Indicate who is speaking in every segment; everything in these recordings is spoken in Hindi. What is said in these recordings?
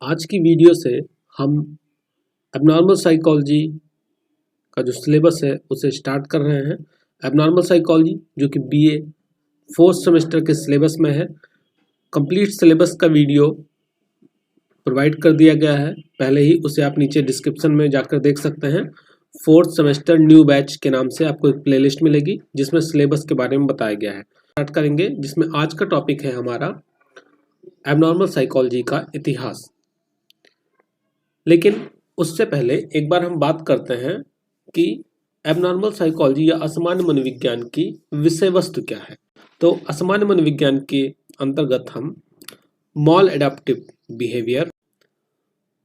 Speaker 1: आज की वीडियो से हम एबनॉर्मल साइकोलॉजी का जो सिलेबस है उसे स्टार्ट कर रहे हैं। एबनॉर्मल साइकोलॉजी जो कि बीए फोर्थ सेमेस्टर के सिलेबस में है। कंप्लीट सिलेबस का वीडियो प्रोवाइड कर दिया गया है, पहले ही उसे आप नीचे डिस्क्रिप्शन में जाकर देख सकते हैं। फोर्थ सेमेस्टर न्यू बैच के नाम से आपको एक प्लेलिस्ट मिलेगी जिसमें सिलेबस के बारे में बताया गया है। स्टार्ट करेंगे, जिसमें आज का टॉपिक है हमारा एबनॉर्मल साइकोलॉजी का इतिहास। लेकिन उससे पहले एक बार हम बात करते हैं कि एबनॉर्मल साइकोलॉजी या असामान्य मनोविज्ञान की विषय वस्तु क्या है। तो असामान्य मनोविज्ञान के अंतर्गत हम mall adaptive behaviour,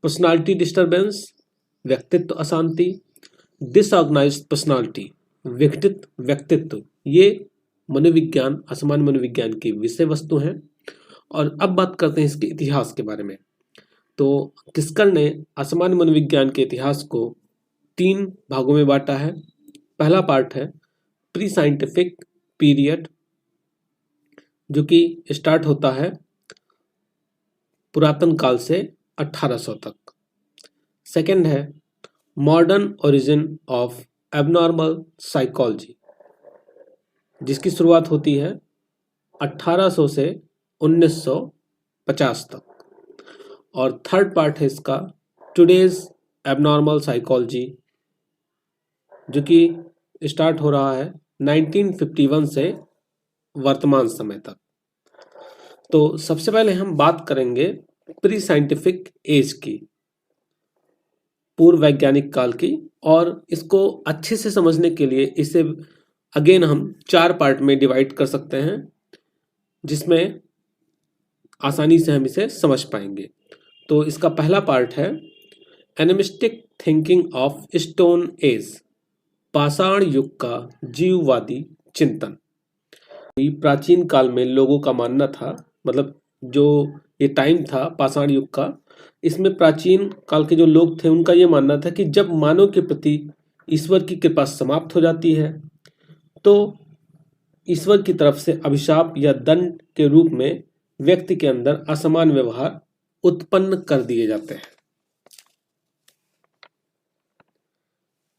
Speaker 1: personality disturbance, व्यक्तित्व अशांति, डिसऑर्गेनाइज्ड पर्सनालिटी, विघटित व्यक्तित्व, ये मनोविज्ञान असामान्य मनोविज्ञान की विषय वस्तु हैं। और अब बात करते हैं इसके इतिहास के बारे में। तो किस्कर ने असामान्य मनोविज्ञान के इतिहास को 3 भागों में बांटा है। पहला पार्ट है प्री साइंटिफिक पीरियड, जो कि स्टार्ट होता है पुरातन काल से 1800 तक। सेकंड है modern origin of abnormal psychology, जिसकी शुरुआत होती है 1800 से 1950 तक। और थर्ड पार्ट है इसका टुडेज एबनॉर्मल साइकोलॉजी, जो कि स्टार्ट हो रहा है 1951 से वर्तमान समय तक। तो सबसे पहले हम बात करेंगे प्री साइंटिफिक एज की, पूर्व वैज्ञानिक काल की। और इसको अच्छे से समझने के लिए इसे अगेन हम 4 पार्ट में डिवाइड कर सकते हैं, जिसमें आसानी से हम इसे समझ पाएंगे। तो इसका पहला पार्ट है animistic thinking of stone age, पाषाण युग का जीववादी चिंतन। प्राचीन काल में लोगों का मानना था, मतलब जो ये टाइम था पाषाण युग का, इसमें प्राचीन काल के जो लोग थे उनका ये मानना था कि जब मानव के प्रति ईश्वर की कृपा समाप्त हो जाती है तो ईश्वर की तरफ से अभिशाप या दंड के रूप में व्यक्ति के अंदर असमान व्यवहार उत्पन्न कर दिए जाते हैं।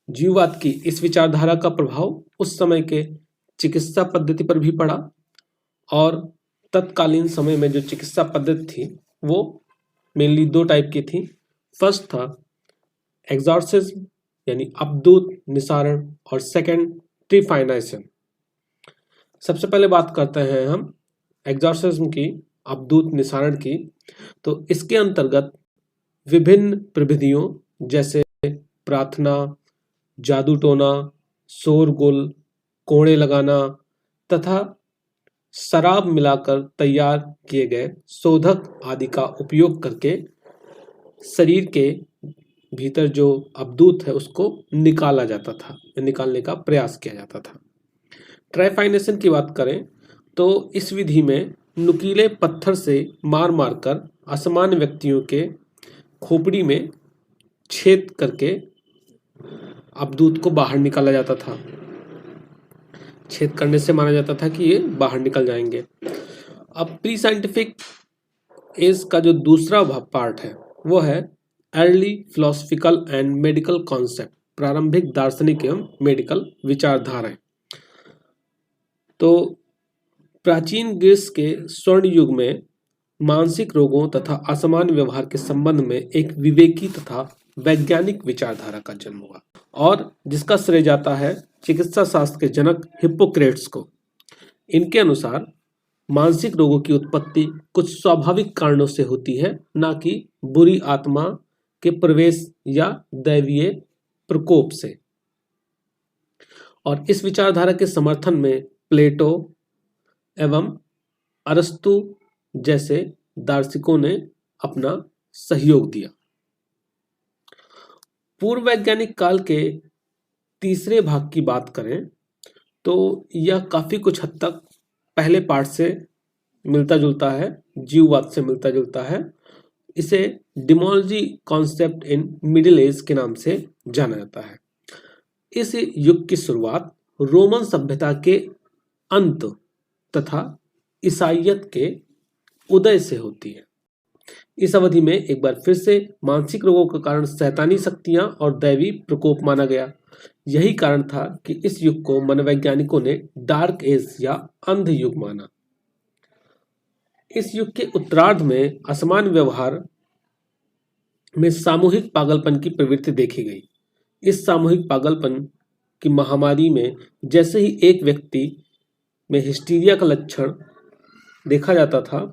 Speaker 1: जीववाद की इस विचारधारा का प्रभाव उस समय के चिकित्सा पद्धति पर भी पड़ा। और तत्कालीन समय में जो चिकित्सा पद्धति थी वो मेनली 2 टाइप की थी। फर्स्ट था एक्सॉर्सिज्म यानी अपदूत निसारण, और सेकंड ट्रिफाइनेशन। सबसे पहले बात करते हैं हम एक्सॉर्सिज्म की, अपदूत निसारण की। तो इसके अंतर्गत विभिन्न प्रविधियों जैसे प्रार्थना, जादू टोना, शोरगुल, कोड़े लगाना तथा शराब मिलाकर तैयार किए गए शोधक आदि का उपयोग करके शरीर के भीतर जो अपदूत है उसको निकाला जाता था, निकालने का प्रयास किया जाता था। ट्राइफाइनेशन की बात करें तो इस विधि में नुकीले पत्थर से मार मार कर असामान्य व्यक्तियों के खोपड़ी में छेद करके अपदूत को बाहर निकाला जाता था। छेद करने से माना जाता था कि ये बाहर निकल जाएंगे। अब प्री साइंटिफिक एज का जो दूसरा पार्ट है वो है early philosophical and medical concept, प्रारंभिक दार्शनिक एवं मेडिकल विचारधाराएं। तो प्राचीन ग्रीस के स्वर्ण युग में मानसिक रोगों तथा असामान्य व्यवहार के संबंध में एक विवेकी तथा वैज्ञानिक विचारधारा का जन्म हुआ, और जिसका श्रेय जाता है चिकित्सा शास्त्र के जनक हिप्पोक्रेट्स को। इनके अनुसार मानसिक रोगों की उत्पत्ति कुछ स्वाभाविक कारणों से होती है, ना कि बुरी आत्मा के प्रवेश या दैवीय प्रकोप से। और इस विचारधारा के समर्थन में प्लेटो एवं अरस्तु जैसे दार्शनिकों ने अपना सहयोग दिया। पूर्व वैज्ञानिक काल के तीसरे भाग की बात करें तो यह काफी कुछ हद तक पहले पार्ट से मिलता जुलता है, जीववाद से मिलता जुलता है। इसे डिमोलॉजी कॉन्सेप्ट इन मिडिल एज के नाम से जाना जाता है। इस युग की शुरुआत रोमन सभ्यता के अंत तथा ईसाइयत के उदय से होती है। इस अवधि में एक बार फिर से मानसिक रोगों के कारण शैतानी शक्तियां और दैवी प्रकोप माना गया। यही कारण था कि इस युग को मनोवैज्ञानिकों ने डार्क एज या अंध युग माना। इस युग के उत्तरार्ध में असमान व्यवहार में सामूहिक पागलपन की प्रवृत्ति देखी गई। इस सामूहिक पागलपन की महामारी में जैसे ही एक व्यक्ति में हिस्टीरिया का लक्षण देखा जाता था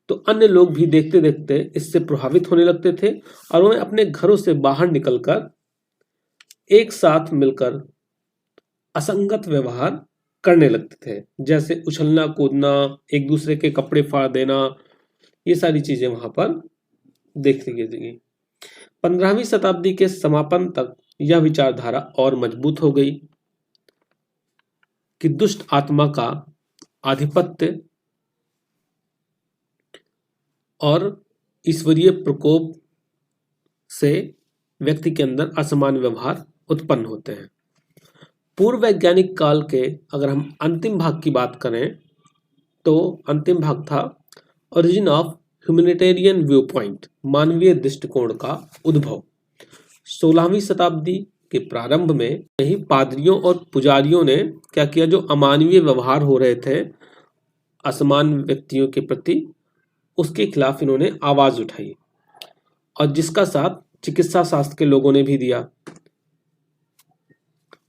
Speaker 1: तो अन्य लोग भी देखते देखते इससे प्रभावित होने लगते थे और वह अपने घरों से बाहर निकलकर एक साथ मिलकर असंगत व्यवहार करने लगते थे, जैसे उछलना कूदना, एक दूसरे के कपड़े फाड़ देना। ये सारी चीजें वहां पर देखी गई। 15वीं शताब्दी के समापन तक यह विचारधारा और मजबूत हो गई कि दुष्ट आत्मा का आधिपत्य और ईश्वरीय प्रकोप से व्यक्ति के अंदर असमान व्यवहार उत्पन्न होते हैं। पूर्व वैज्ञानिक काल के अगर हम अंतिम भाग की बात करें तो अंतिम भाग था origin of humanitarian view point, मानवीय दृष्टिकोण का उद्भव। 16वीं शताब्दी के प्रारंभ में यही पादरियों और पुजारियों ने क्या किया, जो अमानवीय व्यवहार हो रहे थे असमान व्यक्तियों के प्रति, उसके खिलाफ इन्होंने आवाज उठाई और जिसका साथ चिकित्सा शास्त्र के लोगों ने भी दिया।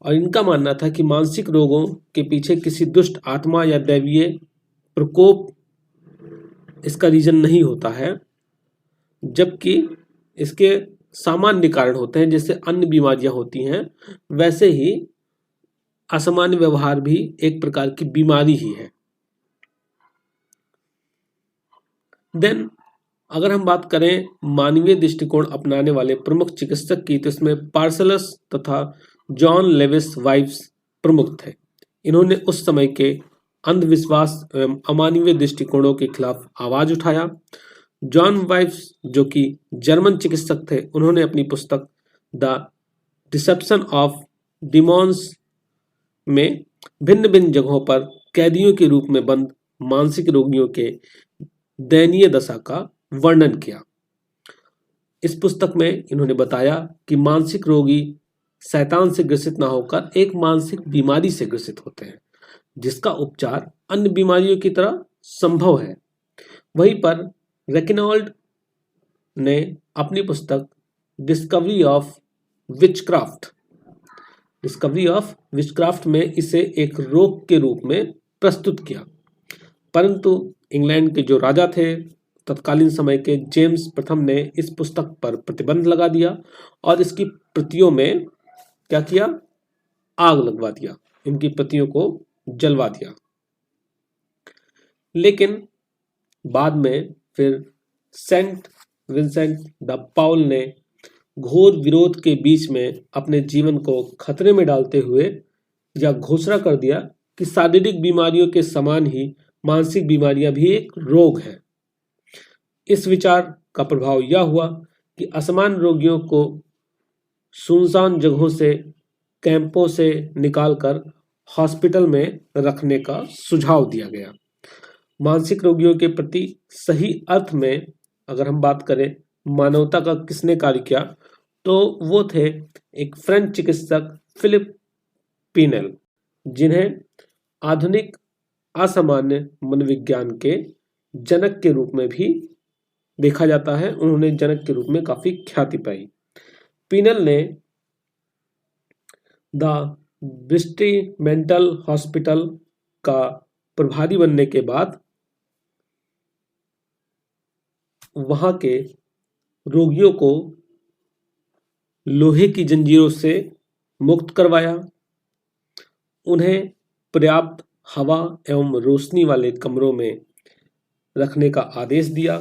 Speaker 1: और इनका मानना था कि मानसिक रोगों के पीछे किसी दुष्ट आत्मा या दैवीय प्रकोप इसका रीजन नहीं होता है, जबकि इसके सामान्य कारण होते हैं। जैसे अन्य बीमारियां होती हैं वैसे ही असामान्य व्यवहार भी एक प्रकार की बीमारी ही है। देन अगर हम बात करें मानवीय दृष्टिकोण अपनाने वाले प्रमुख चिकित्सक की, तो इसमें पार्सेलस तथा जॉन लेविस वाइव्स प्रमुख थे। इन्होंने उस समय के अंधविश्वास एवं अमानवीय दृष्टिकोणों के खिलाफ आवाज उठाया। जॉन वाइव्स जो कि जर्मन चिकित्सक थे, उन्होंने अपनी पुस्तक द डिसेप्शन ऑफ डिमॉन्स में भिन्न भिन्न जगहों पर कैदियों के रूप में बंद मानसिक रोगियों के दयनीय दशा का वर्णन किया। इस पुस्तक में इन्होंने बताया कि मानसिक रोगी शैतान से ग्रसित ना होकर एक मानसिक बीमारी से ग्रसित होते हैं, जिसका उपचार अन्य बीमारियों की तरह संभव है। वहीं पर रेकिनॉल्ड ने अपनी पुस्तक डिस्कवरी ऑफ विचक्राफ्ट में इसे एक रोग के रूप में प्रस्तुत किया। परंतु इंग्लैंड के जो राजा थे तत्कालीन समय के, जेम्स प्रथम ने इस पुस्तक पर प्रतिबंध लगा दिया और इसकी प्रतियों में क्या किया, आग लगवा दिया, इनकी प्रतियों को जलवा दिया। लेकिन बाद में फिर सेंट विंसेंट द पाउल ने घोर विरोध के बीच में अपने जीवन को खतरे में डालते हुए यह घोषणा कर दिया कि शारीरिक बीमारियों के समान ही मानसिक बीमारियां भी एक रोग है। इस विचार का प्रभाव यह हुआ कि असमान रोगियों को सुनसान जगहों से, कैंपों से निकालकर हॉस्पिटल में रखने का सुझाव दिया गया। मानसिक रोगियों के प्रति सही अर्थ में अगर हम बात करें मानवता का किसने कार्य किया, तो वो थे एक फ्रेंच चिकित्सक फिलिप पीनेल, जिन्हें आधुनिक असामान्य मनोविज्ञान के जनक के रूप में भी देखा जाता है। उन्होंने जनक के रूप में काफी ख्याति पाई। पीनेल ने द ब्रिस्टी मेंटल हॉस्पिटल का प्रभारी बनने के बाद वहां के रोगियों को लोहे की जंजीरों से मुक्त करवाया, उन्हें पर्याप्त हवा एवं रोशनी वाले कमरों में रखने का आदेश दिया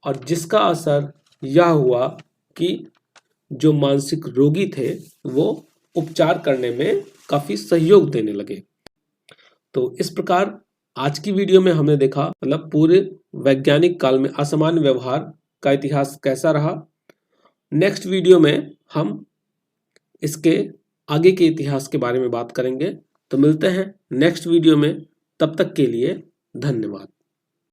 Speaker 1: और जिसका असर यह हुआ कि जो मानसिक रोगी थे वो उपचार करने में काफी सहयोग देने लगे। तो इस प्रकार आज की वीडियो में हमने देखा मतलब पूरे वैज्ञानिक काल में असामान्य व्यवहार का इतिहास कैसा रहा। नेक्स्ट वीडियो में हम इसके आगे के इतिहास के बारे में बात करेंगे। तो मिलते हैं नेक्स्ट वीडियो में, तब तक के लिए धन्यवाद।